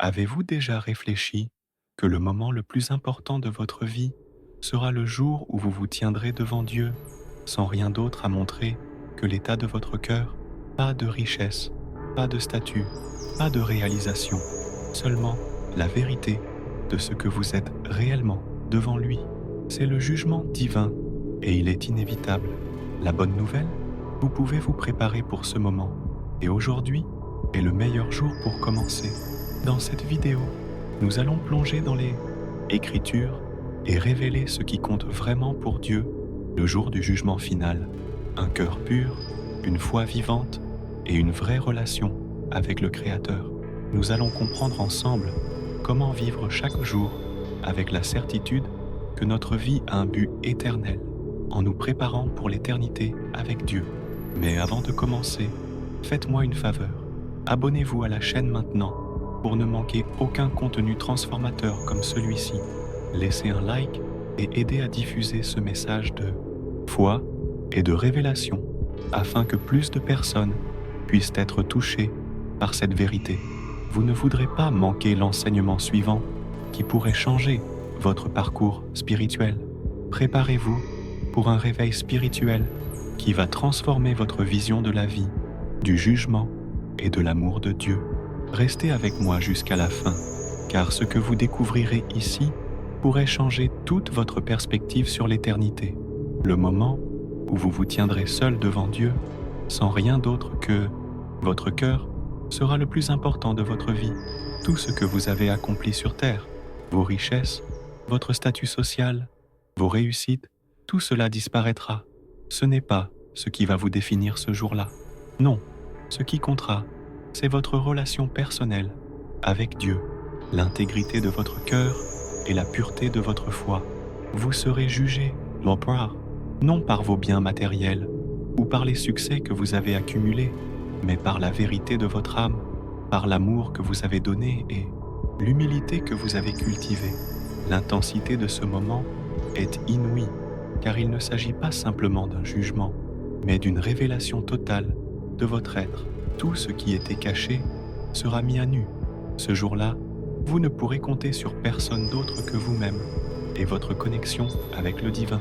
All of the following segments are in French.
Avez-vous déjà réfléchi que le moment le plus important de votre vie sera le jour où vous vous tiendrez devant Dieu, sans rien d'autre à montrer que l'état de votre cœur? Pas de richesse, pas de statut, pas de réalisation, seulement la vérité de ce que vous êtes réellement devant lui. C'est le jugement divin et il est inévitable. La bonne nouvelle, vous pouvez vous préparer pour ce moment. Et aujourd'hui est le meilleur jour pour commencer. Dans cette vidéo, nous allons plonger dans les Écritures et révéler ce qui compte vraiment pour Dieu le jour du jugement final. Un cœur pur, une foi vivante et une vraie relation avec le Créateur. Nous allons comprendre ensemble comment vivre chaque jour avec la certitude que notre vie a un but éternel, en nous préparant pour l'éternité avec Dieu. Mais avant de commencer, faites-moi une faveur. Abonnez-vous à la chaîne maintenant pour ne manquer aucun contenu transformateur comme celui-ci. Laissez un like et aidez à diffuser ce message de foi et de révélation afin que plus de personnes puissent être touchées par cette vérité. Vous ne voudrez pas manquer l'enseignement suivant qui pourrait changer votre parcours spirituel. Préparez-vous pour un réveil spirituel qui va transformer votre vision de la vie, du jugement et de l'amour de Dieu. Restez avec moi jusqu'à la fin, car ce que vous découvrirez ici pourrait changer toute votre perspective sur l'éternité. Le moment où vous vous tiendrez seul devant Dieu, sans rien d'autre que votre cœur, sera le plus important de votre vie. Tout ce que vous avez accompli sur terre, vos richesses, votre statut social, vos réussites, tout cela disparaîtra. Ce n'est pas ce qui va vous définir ce jour-là. Non, ce qui comptera, c'est votre relation personnelle avec Dieu, l'intégrité de votre cœur et la pureté de votre foi. Vous serez jugé, l'empereur, non par vos biens matériels ou par les succès que vous avez accumulés, mais par la vérité de votre âme, par l'amour que vous avez donné et l'humilité que vous avez cultivée. L'intensité de ce moment est inouïe, car il ne s'agit pas simplement d'un jugement, mais d'une révélation totale de votre être. Tout ce qui était caché sera mis à nu. Ce jour-là, vous ne pourrez compter sur personne d'autre que vous-même et votre connexion avec le divin.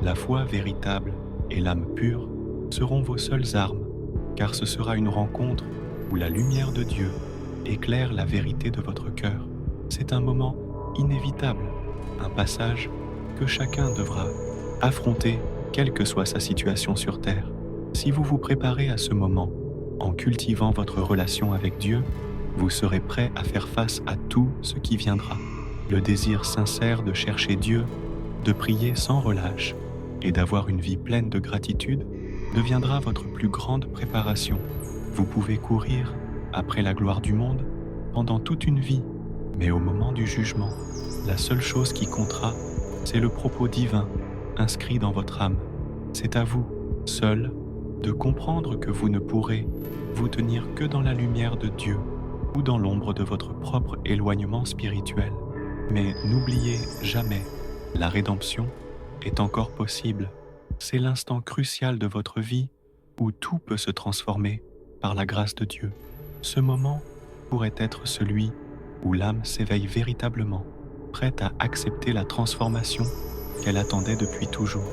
La foi véritable et l'âme pure seront vos seules armes, car ce sera une rencontre où la lumière de Dieu éclaire la vérité de votre cœur. C'est un moment inévitable, un passage que chacun devra affronter, quelle que soit sa situation sur terre. Si vous vous préparez à ce moment, en cultivant votre relation avec Dieu, vous serez prêt à faire face à tout ce qui viendra. Le désir sincère de chercher Dieu, de prier sans relâche et d'avoir une vie pleine de gratitude deviendra votre plus grande préparation. Vous pouvez courir après la gloire du monde pendant toute une vie, mais au moment du jugement, la seule chose qui comptera, c'est le propos divin inscrit dans votre âme. C'est à vous, seul, de comprendre que vous ne pourrez vous tenir que dans la lumière de Dieu ou dans l'ombre de votre propre éloignement spirituel. Mais n'oubliez jamais, la rédemption est encore possible. C'est l'instant crucial de votre vie où tout peut se transformer par la grâce de Dieu. Ce moment pourrait être celui où l'âme s'éveille véritablement, prête à accepter la transformation qu'elle attendait depuis toujours.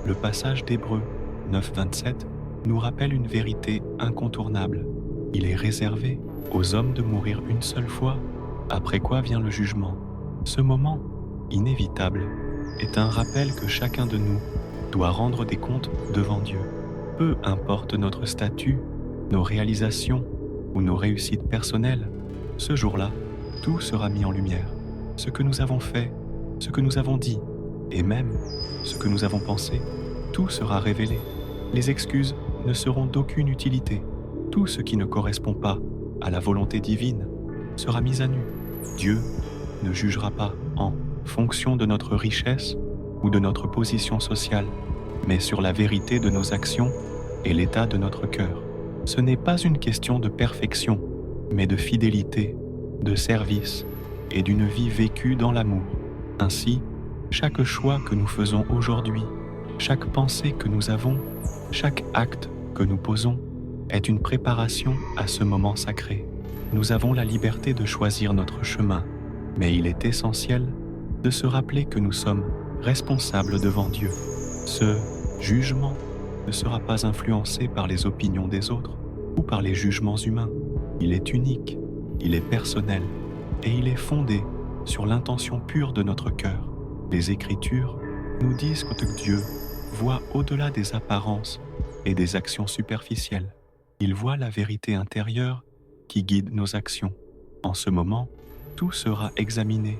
Le passage d'Hébreux 9:27 nous rappelle une vérité incontournable. Il est réservé aux hommes de mourir une seule fois, après quoi vient le jugement. Ce moment, inévitable, est un rappel que chacun de nous doit rendre des comptes devant Dieu. Peu importe notre statut, nos réalisations ou nos réussites personnelles, ce jour-là, tout sera mis en lumière. Ce que nous avons fait, ce que nous avons dit, et même ce que nous avons pensé, tout sera révélé. Les excuses ne seront d'aucune utilité. Tout ce qui ne correspond pas à la volonté divine sera mis à nu. Dieu ne jugera pas en fonction de notre richesse ou de notre position sociale, mais sur la vérité de nos actions et l'état de notre cœur. Ce n'est pas une question de perfection, mais de fidélité, de service et d'une vie vécue dans l'amour. Ainsi, chaque choix que nous faisons aujourd'hui, chaque pensée que nous avons, chaque acte que nous posons est une préparation à ce moment sacré. Nous avons la liberté de choisir notre chemin, mais il est essentiel de se rappeler que nous sommes responsables devant Dieu. Ce jugement ne sera pas influencé par les opinions des autres ou par les jugements humains. Il est unique, il est personnel et il est fondé sur l'intention pure de notre cœur. Les Écritures nous disent que Dieu voit au-delà des apparences et des actions superficielles. Il voit la vérité intérieure qui guide nos actions. En ce moment, tout sera examiné,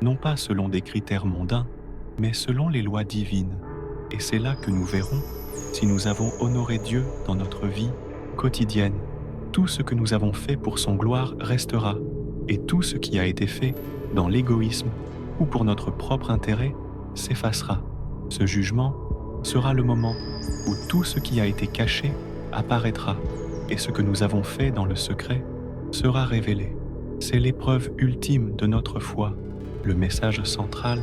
non pas selon des critères mondains, mais selon les lois divines. Et c'est là que nous verrons si nous avons honoré Dieu dans notre vie quotidienne. Tout ce que nous avons fait pour son gloire restera, et tout ce qui a été fait dans l'égoïsme ou pour notre propre intérêt s'effacera. Ce jugement sera le moment où tout ce qui a été caché apparaîtra, et ce que nous avons fait dans le secret sera révélé. C'est l'épreuve ultime de notre foi. Le message central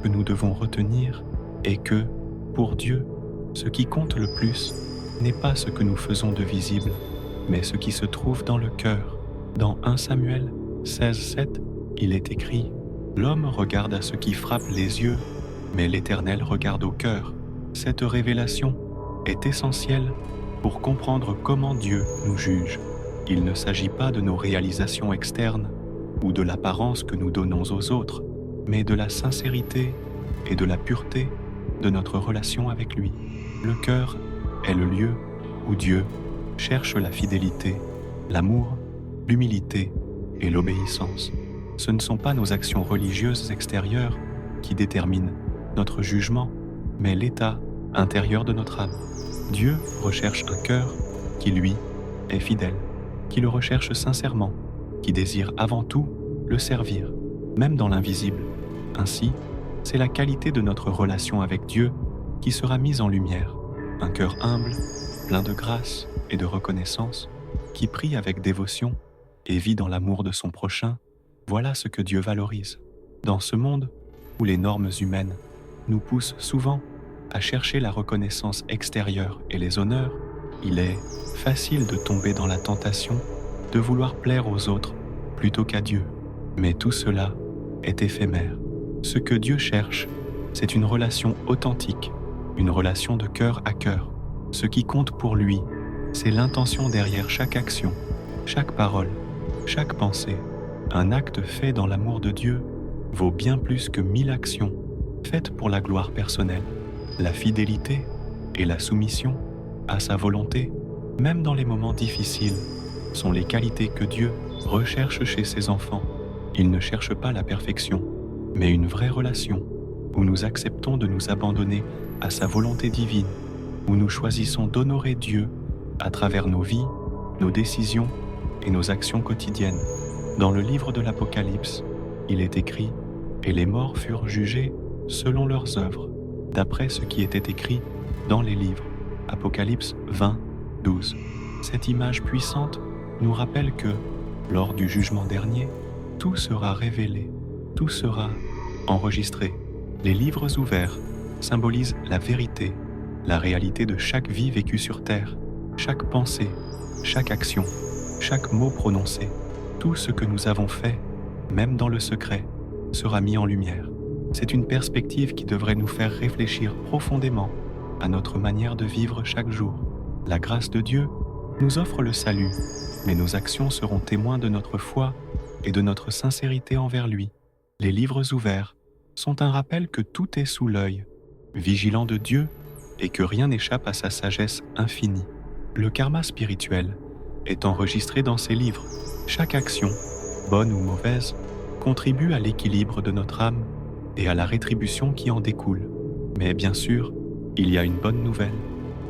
que nous devons retenir est que, pour Dieu, ce qui compte le plus n'est pas ce que nous faisons de visible, mais ce qui se trouve dans le cœur. Dans 1 Samuel 16:7, il est écrit « L'homme regarde à ce qui frappe les yeux, mais l'Éternel regarde au cœur ». Cette révélation est essentielle pour comprendre comment Dieu nous juge. Il ne s'agit pas de nos réalisations externes ou de l'apparence que nous donnons aux autres, mais de la sincérité et de la pureté de notre relation avec lui. Le cœur est le lieu où Dieu cherche la fidélité, l'amour, l'humilité et l'obéissance. Ce ne sont pas nos actions religieuses extérieures qui déterminent notre jugement, mais l'état intérieur de notre âme. Dieu recherche un cœur qui, lui, est fidèle, qui le recherche sincèrement, qui désire avant tout le servir, même dans l'invisible. Ainsi, c'est la qualité de notre relation avec Dieu qui sera mise en lumière. Un cœur humble, plein de grâce et de reconnaissance, qui prie avec dévotion et vit dans l'amour de son prochain, voilà ce que Dieu valorise. Dans ce monde où les normes humaines nous poussent souvent à chercher la reconnaissance extérieure et les honneurs, il est facile de tomber dans la tentation de vouloir plaire aux autres plutôt qu'à Dieu. Mais tout cela est éphémère. Ce que Dieu cherche, c'est une relation authentique, une relation de cœur à cœur. Ce qui compte pour lui, c'est l'intention derrière chaque action, chaque parole, chaque pensée. Un acte fait dans l'amour de Dieu vaut bien plus que 1000 actions faites pour la gloire personnelle. La fidélité et la soumission à sa volonté, même dans les moments difficiles, sont les qualités que Dieu recherche chez ses enfants. Il ne cherche pas la perfection, mais une vraie relation où nous acceptons de nous abandonner à sa volonté divine, où nous choisissons d'honorer Dieu à travers nos vies, nos décisions et nos actions quotidiennes. Dans le livre de l'Apocalypse, il est écrit « Et les morts furent jugés selon leurs œuvres, d'après ce qui était écrit dans les livres. » Apocalypse 20, 12. Cette image puissante nous rappelle que, lors du jugement dernier, tout sera révélé, tout sera enregistré. Les livres ouverts symbolisent la vérité, la réalité de chaque vie vécue sur terre, chaque pensée, chaque action, chaque mot prononcé. Tout ce que nous avons fait, même dans le secret, sera mis en lumière. C'est une perspective qui devrait nous faire réfléchir profondément à notre manière de vivre chaque jour. La grâce de Dieu nous offre le salut, mais nos actions seront témoins de notre foi et de notre sincérité envers lui. Les livres ouverts sont un rappel que tout est sous l'œil, vigilant de Dieu, et que rien n'échappe à sa sagesse infinie. Le karma spirituel est enregistré dans ces livres. Chaque action, bonne ou mauvaise, contribue à l'équilibre de notre âme et à la rétribution qui en découle. Mais bien sûr, il y a une bonne nouvelle.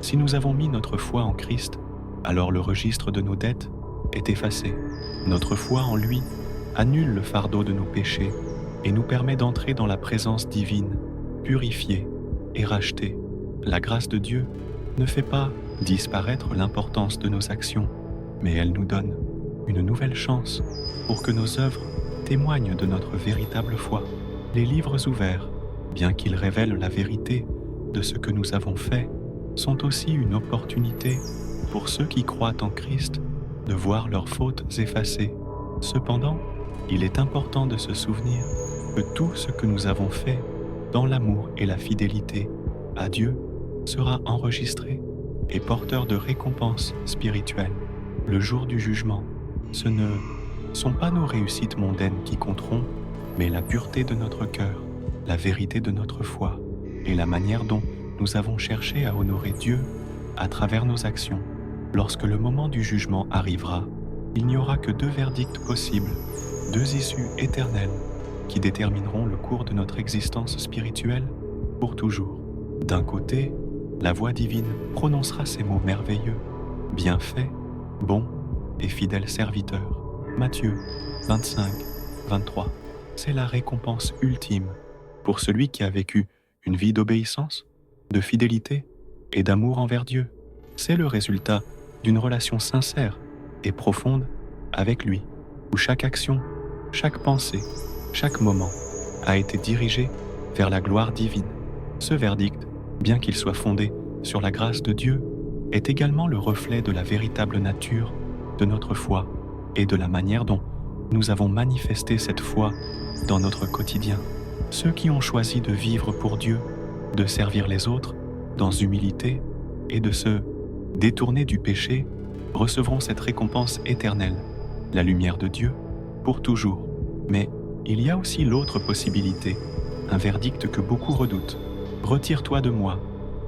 Si nous avons mis notre foi en Christ, alors le registre de nos dettes est effacé. Notre foi en lui annule le fardeau de nos péchés et nous permet d'entrer dans la présence divine, purifiée et rachetée. La grâce de Dieu ne fait pas disparaître l'importance de nos actions, mais elle nous donne une nouvelle chance pour que nos œuvres témoignent de notre véritable foi. Les livres ouverts, bien qu'ils révèlent la vérité de ce que nous avons fait, sont aussi une opportunité pour ceux qui croient en Christ de voir leurs fautes effacées Cependant, il est important de se souvenir que tout ce que nous avons fait dans l'amour et la fidélité à Dieu sera enregistré et porteur de récompenses spirituelles. Le jour du jugement, ce ne sont pas nos réussites mondaines qui compteront, mais la pureté de notre cœur, la vérité de notre foi et la manière dont nous avons cherché à honorer Dieu à travers nos actions. Lorsque le moment du jugement arrivera, il n'y aura que deux verdicts possibles, deux issues éternelles qui détermineront le cours de notre existence spirituelle pour toujours. D'un côté, la voix divine prononcera ces mots merveilleux, bien fait, bon et fidèle serviteur. Matthieu 25, 23. C'est la récompense ultime pour celui qui a vécu une vie d'obéissance, de fidélité et d'amour envers Dieu. C'est le résultat d'une relation sincère et profonde avec lui, où chaque action, chaque pensée, chaque moment a été dirigé vers la gloire divine. Ce verdict, bien qu'il soit fondé sur la grâce de Dieu, est également le reflet de la véritable nature de notre foi et de la manière dont nous avons manifesté cette foi dans notre quotidien. Ceux qui ont choisi de vivre pour Dieu, de servir les autres dans humilité et de se détourner du péché, recevront cette récompense éternelle, la lumière de Dieu, pour toujours. Mais il y a aussi l'autre possibilité, un verdict que beaucoup redoutent. « Retire-toi de moi,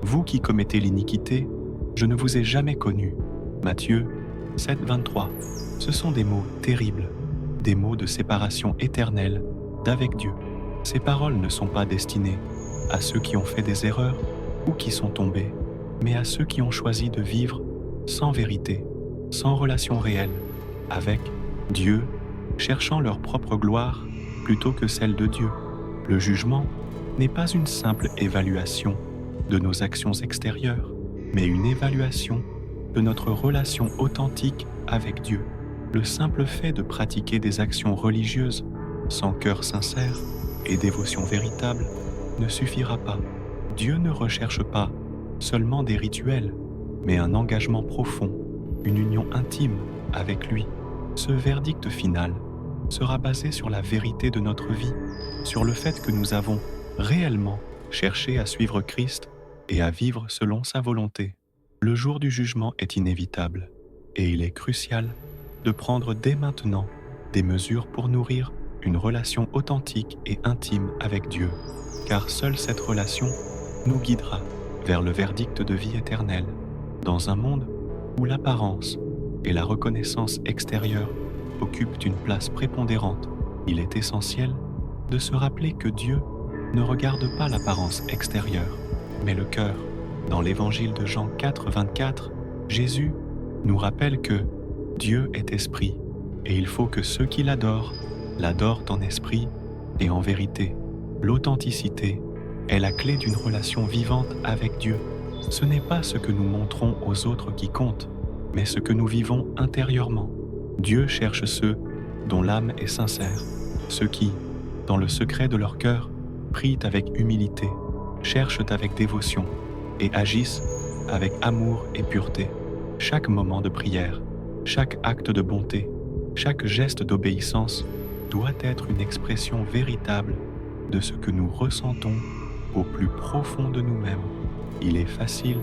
vous qui commettez l'iniquité, je ne vous ai jamais connu. » Matthieu 7, 23. Ce sont des mots terribles, des mots de séparation éternelle d'avec Dieu. Ces paroles ne sont pas destinées à ceux qui ont fait des erreurs ou qui sont tombés, mais à ceux qui ont choisi de vivre sans vérité, sans relation réelle avec Dieu, cherchant leur propre gloire plutôt que celle de Dieu. Le jugement n'est pas une simple évaluation de nos actions extérieures, mais une évaluation de notre relation authentique avec Dieu. Le simple fait de pratiquer des actions religieuses sans cœur sincère et dévotion véritable ne suffira pas. Dieu ne recherche pas seulement des rituels, mais un engagement profond, une union intime avec lui. Ce verdict final sera basé sur la vérité de notre vie, sur le fait que nous avons réellement cherché à suivre Christ et à vivre selon sa volonté. Le jour du jugement est inévitable et il est crucial de prendre dès maintenant des mesures pour nourrir une relation authentique et intime avec Dieu, car seule cette relation nous guidera vers le verdict de vie éternelle. Dans un monde où l'apparence et la reconnaissance extérieure occupent une place prépondérante, il est essentiel de se rappeler que Dieu ne regarde pas l'apparence extérieure, mais le cœur. Dans l'évangile de Jean 4, 24, Jésus nous rappelle que Dieu est esprit et il faut que ceux qui l'adorent en esprit et en vérité. L'authenticité est la clé d'une relation vivante avec Dieu. Ce n'est pas ce que nous montrons aux autres qui compte, mais ce que nous vivons intérieurement. Dieu cherche ceux dont l'âme est sincère, ceux qui, dans le secret de leur cœur, prient avec humilité, cherchent avec dévotion et agissent avec amour et pureté. Chaque moment de prière, chaque acte de bonté, chaque geste d'obéissance doit être une expression véritable de ce que nous ressentons au plus profond de nous-mêmes. Il est facile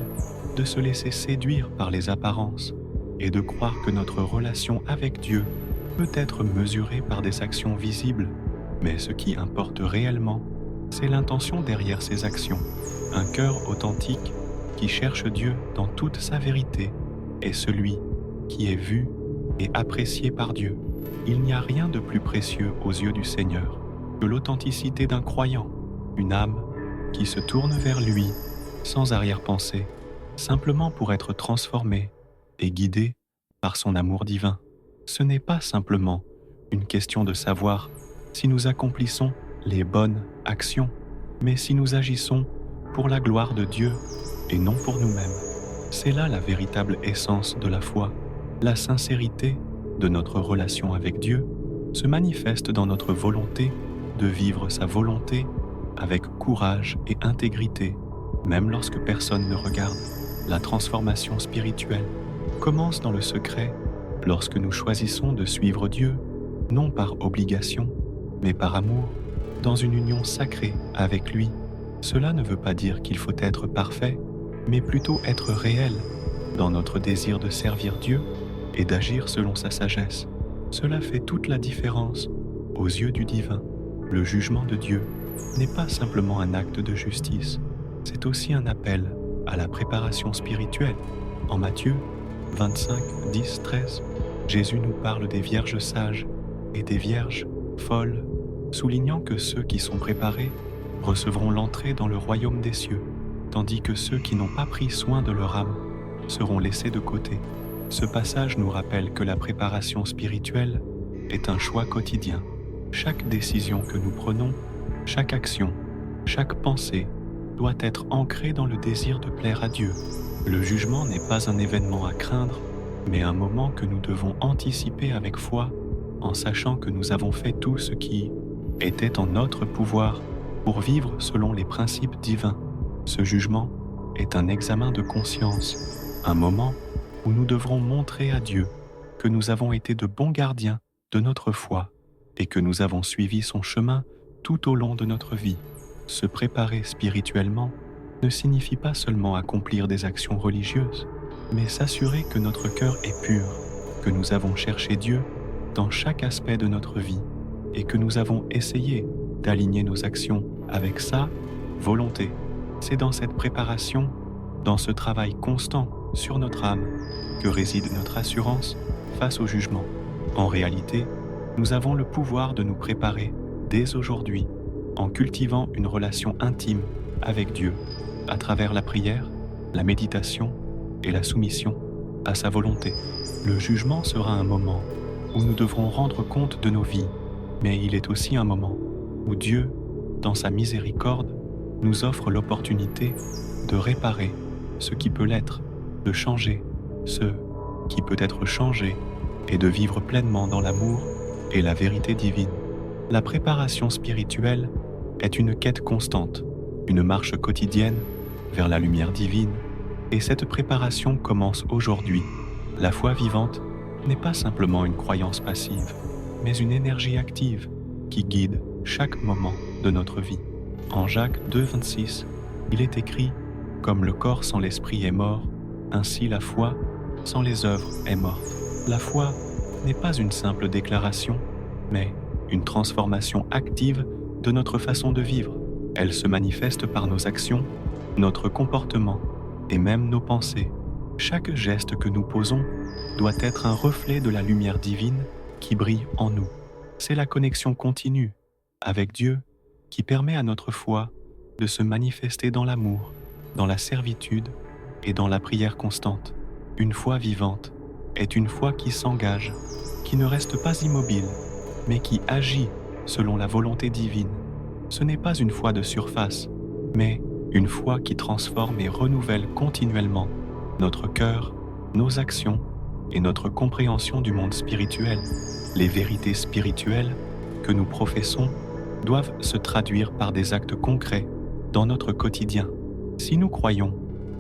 de se laisser séduire par les apparences et de croire que notre relation avec Dieu peut être mesurée par des actions visibles, mais ce qui importe réellement, c'est l'intention derrière ces actions. Un cœur authentique qui cherche Dieu dans toute sa vérité est celui qui est vu et apprécié par Dieu. Il n'y a rien de plus précieux aux yeux du Seigneur que l'authenticité d'un croyant, une âme qui se tourne vers lui sans arrière-pensée, simplement pour être transformée et guidée par son amour divin. Ce n'est pas simplement une question de savoir si nous accomplissons les bonnes actions, mais si nous agissons pour la gloire de Dieu et non pour nous-mêmes. C'est là la véritable essence de la foi. La sincérité de notre relation avec Dieu se manifeste dans notre volonté de vivre sa volonté avec courage et intégrité, même lorsque personne ne regarde. La transformation spirituelle commence dans le secret lorsque nous choisissons de suivre Dieu, non par obligation, mais par amour, dans une union sacrée avec lui. Cela ne veut pas dire qu'il faut être parfait, mais plutôt être réel dans notre désir de servir Dieu et d'agir selon sa sagesse. Cela fait toute la différence aux yeux du divin. Le jugement de Dieu n'est pas simplement un acte de justice, c'est aussi un appel à la préparation spirituelle. En Matthieu 25, 10, 13, Jésus nous parle des vierges sages et des vierges folles, soulignant que ceux qui sont préparés recevront l'entrée dans le royaume des cieux, tandis que ceux qui n'ont pas pris soin de leur âme seront laissés de côté. Ce passage nous rappelle que la préparation spirituelle est un choix quotidien. Chaque décision que nous prenons, chaque action, chaque pensée doit être ancrée dans le désir de plaire à Dieu. Le jugement n'est pas un événement à craindre, mais un moment que nous devons anticiper avec foi, en sachant que nous avons fait tout ce qui était en notre pouvoir pour vivre selon les principes divins. Ce jugement est un examen de conscience, un moment où nous devrons montrer à Dieu que nous avons été de bons gardiens de notre foi et que nous avons suivi son chemin tout au long de notre vie. Se préparer spirituellement ne signifie pas seulement accomplir des actions religieuses, mais s'assurer que notre cœur est pur, que nous avons cherché Dieu dans chaque aspect de notre vie et que nous avons essayé d'aligner nos actions avec sa volonté. C'est dans cette préparation, dans ce travail constant sur notre âme, que réside notre assurance face au jugement. En réalité, nous avons le pouvoir de nous préparer dès aujourd'hui en cultivant une relation intime avec Dieu à travers la prière, la méditation et la soumission à sa volonté. Le jugement sera un moment où nous devrons rendre compte de nos vies, mais il est aussi un moment où Dieu, dans sa miséricorde, nous offre l'opportunité de réparer ce qui peut l'être, de changer ce qui peut être changé et de vivre pleinement dans l'amour et la vérité divine. La préparation spirituelle est une quête constante, une marche quotidienne vers la lumière divine, et cette préparation commence aujourd'hui. La foi vivante n'est pas simplement une croyance passive, mais une énergie active qui guide chaque moment de notre vie. En Jacques 2, 26, il est écrit « Comme le corps sans l'esprit est mort, ainsi la foi sans les œuvres est morte ». La foi n'est pas une simple déclaration, mais une transformation active de notre façon de vivre. Elle se manifeste par nos actions, notre comportement et même nos pensées. Chaque geste que nous posons doit être un reflet de la lumière divine qui brille en nous. C'est la connexion continue avec Dieu qui permet à notre foi de se manifester dans l'amour, dans la servitude et dans la prière constante. Une foi vivante est une foi qui s'engage, qui ne reste pas immobile, mais qui agit selon la volonté divine. Ce n'est pas une foi de surface, mais une foi qui transforme et renouvelle continuellement notre cœur, nos actions et notre compréhension du monde spirituel. Les vérités spirituelles que nous professons doivent se traduire par des actes concrets dans notre quotidien. Si nous croyons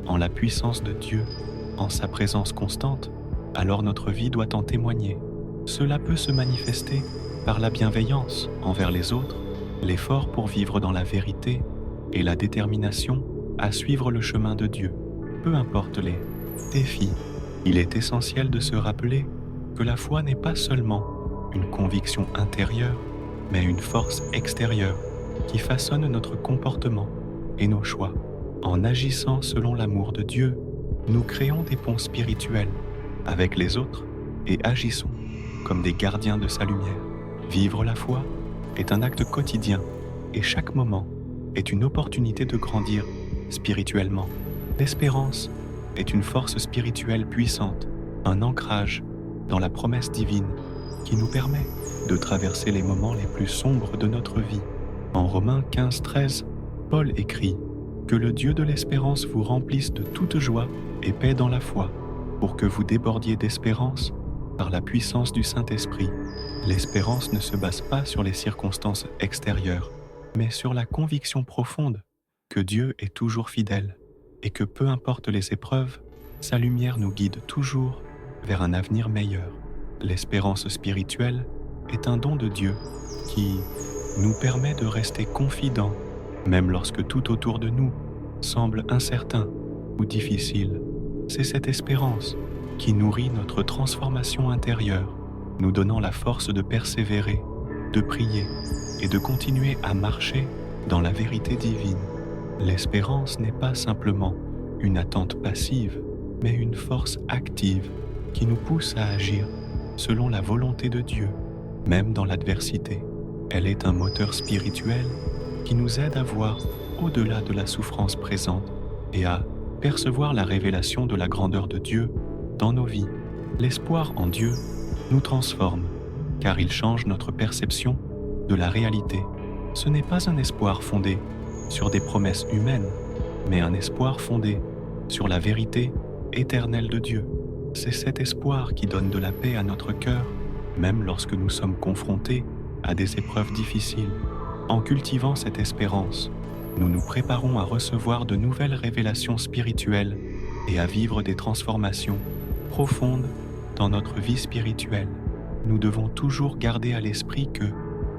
en la puissance de Dieu, en sa présence constante, alors notre vie doit en témoigner. Cela peut se manifester par la bienveillance envers les autres, l'effort pour vivre dans la vérité et la détermination à suivre le chemin de Dieu. Peu importe les défis, il est essentiel de se rappeler que la foi n'est pas seulement une conviction intérieure, mais une force extérieure qui façonne notre comportement et nos choix. En agissant selon l'amour de Dieu, nous créons des ponts spirituels avec les autres et agissons comme des gardiens de sa lumière. Vivre la foi est un acte quotidien et chaque moment est une opportunité de grandir spirituellement. L'espérance est une force spirituelle puissante, un ancrage dans la promesse divine qui nous permet de traverser les moments les plus sombres de notre vie. En Romains 15, 13, Paul écrit « Que le Dieu de l'espérance vous remplisse de toute joie et paix dans la foi, pour que vous débordiez d'espérance par la puissance du Saint-Esprit. » L'espérance ne se base pas sur les circonstances extérieures, mais sur la conviction profonde que Dieu est toujours fidèle et que peu importe les épreuves, sa lumière nous guide toujours vers un avenir meilleur. L'espérance spirituelle est un don de Dieu qui nous permet de rester confidents, même lorsque tout autour de nous semble incertain ou difficile. C'est cette espérance qui nourrit notre transformation intérieure, nous donnant la force de persévérer, de prier et de continuer à marcher dans la vérité divine. L'espérance n'est pas simplement une attente passive, mais une force active qui nous pousse à agir selon la volonté de Dieu, même dans l'adversité. Elle est un moteur spirituel qui nous aide à voir au-delà de la souffrance présente et à percevoir la révélation de la grandeur de Dieu dans nos vies. L'espoir en Dieu nous transforme, car il change notre perception de la réalité. Ce n'est pas un espoir fondé sur des promesses humaines, mais un espoir fondé sur la vérité éternelle de Dieu. C'est cet espoir qui donne de la paix à notre cœur, même lorsque nous sommes confrontés à des épreuves difficiles. En cultivant cette espérance, nous nous préparons à recevoir de nouvelles révélations spirituelles et à vivre des transformations profondes dans notre vie spirituelle. Nous devons toujours garder à l'esprit que,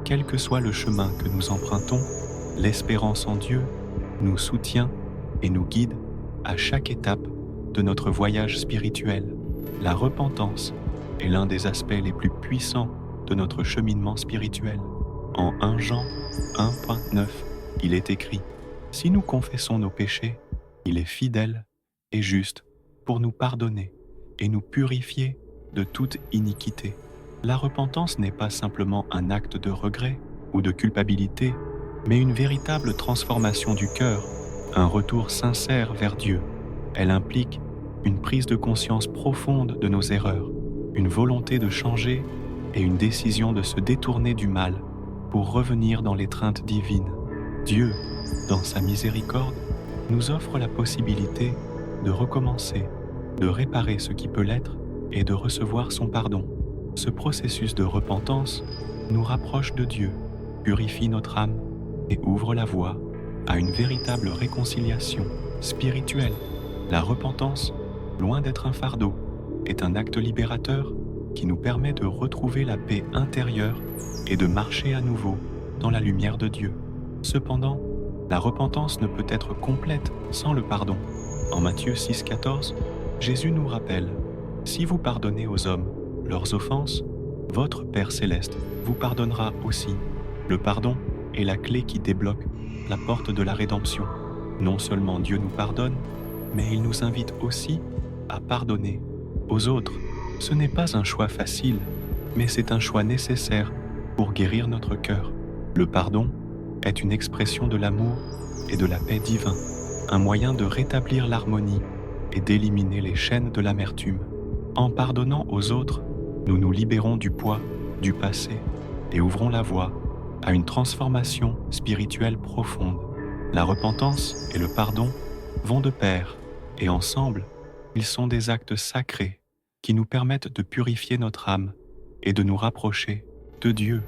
quel que soit le chemin que nous empruntons, l'espérance en Dieu nous soutient et nous guide à chaque étape de notre voyage spirituel. La repentance est l'un des aspects les plus puissants de notre cheminement spirituel. En 1 Jean 1.9, il est écrit « Si nous confessons nos péchés, il est fidèle et juste pour nous pardonner et nous purifier de toute iniquité. » La repentance n'est pas simplement un acte de regret ou de culpabilité, mais une véritable transformation du cœur, un retour sincère vers Dieu. Elle implique une prise de conscience profonde de nos erreurs, une volonté de changer et une décision de se détourner du mal pour revenir dans l'étreinte divine. Dieu, dans sa miséricorde, nous offre la possibilité de recommencer, de réparer ce qui peut l'être et de recevoir son pardon. Ce processus de repentance nous rapproche de Dieu, purifie notre âme et ouvre la voie à une véritable réconciliation spirituelle. La repentance, loin d'être un fardeau, est un acte libérateur qui nous permet de retrouver la paix intérieure et de marcher à nouveau dans la lumière de Dieu. Cependant, la repentance ne peut être complète sans le pardon. En Matthieu 6,14, Jésus nous rappelle « Si vous pardonnez aux hommes leurs offenses, votre Père céleste vous pardonnera aussi. » Le pardon est la clé qui débloque la porte de la rédemption. Non seulement Dieu nous pardonne, mais il nous invite aussi à pardonner aux autres. Ce n'est pas un choix facile, mais c'est un choix nécessaire pour guérir notre cœur. Le pardon est une expression de l'amour et de la paix divin, un moyen de rétablir l'harmonie et d'éliminer les chaînes de l'amertume. En pardonnant aux autres, nous nous libérons du poids du passé et ouvrons la voie à une transformation spirituelle profonde. La repentance et le pardon vont de pair, et ensemble, ils sont des actes sacrés qui nous permettent de purifier notre âme et de nous rapprocher de Dieu.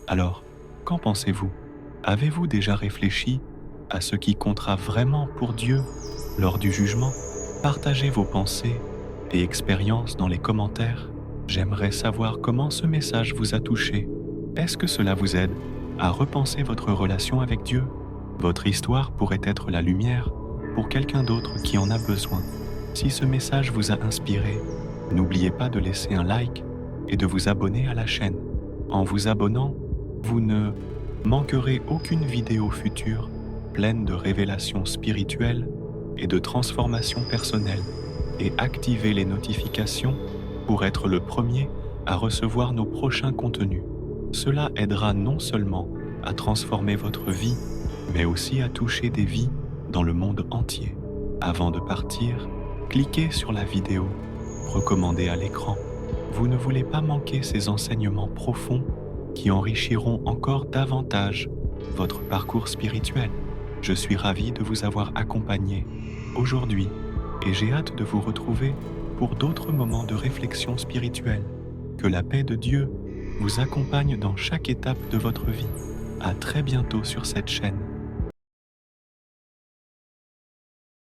Alors, qu'en pensez-vous? Avez-vous déjà réfléchi à ce qui comptera vraiment pour Dieu lors du jugement? Partagez vos pensées et expériences dans les commentaires. J'aimerais savoir comment ce message vous a touché. Est-ce que cela vous aide à repenser votre relation avec Dieu? Votre histoire pourrait être la lumière pour quelqu'un d'autre qui en a besoin. Si ce message vous a inspiré, n'oubliez pas de laisser un like et de vous abonner à la chaîne. En vous abonnant, vous ne manquerez aucune vidéo future pleine de révélations spirituelles et de transformations personnelles, et activez les notifications pour être le premier à recevoir nos prochains contenus. Cela aidera non seulement à transformer votre vie, mais aussi à toucher des vies dans le monde entier. Avant de partir, cliquez sur la vidéo recommandée à l'écran. Vous ne voulez pas manquer ces enseignements profonds qui enrichiront encore davantage votre parcours spirituel. Je suis ravi de vous avoir accompagné aujourd'hui et j'ai hâte de vous retrouver pour d'autres moments de réflexion spirituelle. Que la paix de Dieu vous accompagne dans chaque étape de votre vie. À très bientôt sur cette chaîne.